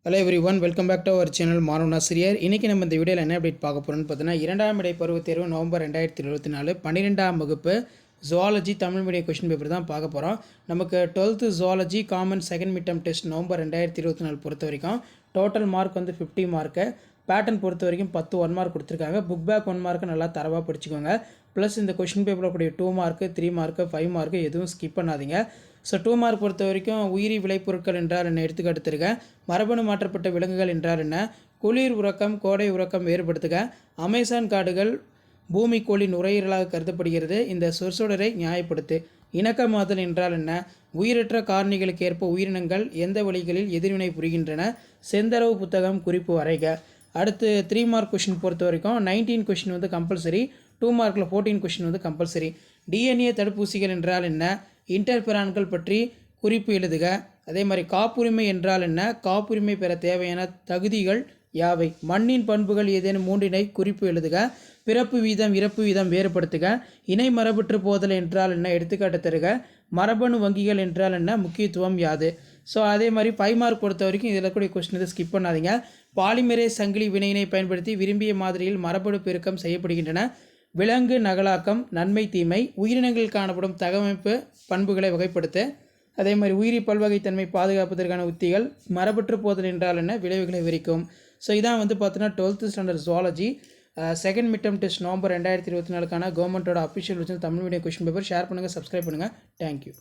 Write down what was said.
Hello everyone, welcome back to our channel Manavan Asiriyar. இன்றைக்கி நம்ம இந்த வீடியோவில் என்ன அப்டேட் பார்க்க போகிறோம்னு பார்த்தீங்கன்னா, 2ஆம் இடை பருவத் தேர்வு நவம்பர் 2024 12ஆம் வகுப்பு zoology Tamil medium question paper தான் பார்க்க போகிறோம். நமக்கு 12th zoology common second mid term test November 2024 பொறுத்த வரைக்கும் டோட்டல் மார்க் வந்து 50 மார்க்கு. பேட்டர்ன் பொறுத்த வரைக்கும் 10 1 மார்க் கொடுத்துருக்காங்க. புக் பேக் 1 மார்க்கு நல்லா தரவாக படிச்சுக்கோங்க. ப்ளஸ் இந்த கொஷின் பேப்பரில் கூடிய 2 மார்க்கு 3 மார்க்கு 5 மார்க்கு எதுவும் ஸ்கிப் பண்ணாதீங்க. ஸோ 2 மார்க் பொறுத்த வரைக்கும் உயிரி விளைபொருட்கள் என்றால் என்ன எடுத்துக்காட்டுருக்கேன். மரபணு மாற்றப்பட்ட விலங்குகள் என்றால் என்ன, குளிர் உறக்கம் கோடை உறக்கம் வேறுபடுத்துக, அமேசான் காடுகள் பூமிக்கோளின் நுரையீரலாக கருதப்படுகிறது, இந்த சொற்சொடரை நியாயப்படுத்து, இணக்கமாதல் என்றால் என்ன, உயிரற்ற காரணிகளுக்கு ஏற்ப உயிரினங்கள் எந்த வழிகளில் எதிர்வினை புரிகின்றன, செந்தரவு புத்தகம் குறிப்பு வரைக. அடுத்து 3 மார்க் கொஷின் பொறுத்த வரைக்கும் 19 கொஷின் வந்து கம்பல்சரி, 2 மார்க்கில் 14 கொஷின் வந்து கம்பல்சரி. டிஎன்ஏ தடுப்பூசிகள் என்றால் என்ன, இன்டர்பெரான்கள் பற்றி குறிப்பு எழுதுக. அதே மாதிரி காப்புரிமை என்றால் என்ன, காப்புரிமை பெற தேவையான தகுதிகள் யாவை, மண்ணின் பண்புகள் ஏதேனும் 3 குறிப்பு எழுதுக. பிறப்பு வீதம் இறப்பு வீதம் வேறுபடுத்துக. இணை மரபற்று போதல் என்றால் என்ன எடுத்துக்காட்டு தருக. மரபணு வங்கிகள் என்றால் என்ன, முக்கியத்துவம் யாது. ஸோ அதே மாதிரி 5 மார்க் பொறுத்த வரைக்கும் இதில் கூடிய கொஸ்டின் இதை ஸ்கிப் பண்ணாதீங்க. பாலிமெரேஸ் சங்கிலி வினையினை பயன்படுத்தி விரும்பிய மாதிரியில் மரபணு பெருக்கம் செய்யப்படுகின்றன. விலங்கு நகலாக்கம் நன்மை தீமை, உயிரினங்கள் காணப்படும் தகவமைப்பு பண்புகளை வகைப்படுத்த. அதே மாதிரி உயிரி பல்வகைத்தன்மை பாதுகாப்பதற்கான உத்திகள், மரபற்று போதல் என்றால் என்ன, விளைவுகளை விவரிக்கும். ஸோ இதான் வந்து பார்த்தீங்கன்னா 12th standard zoology second mid term test November 2024 கவர்மெண்ட்டோட official Tamil medium question paper. Share பண்ணுங்கள், சப்ஸ்கிரைப் பண்ணுங்கள். தேங்க்யூ.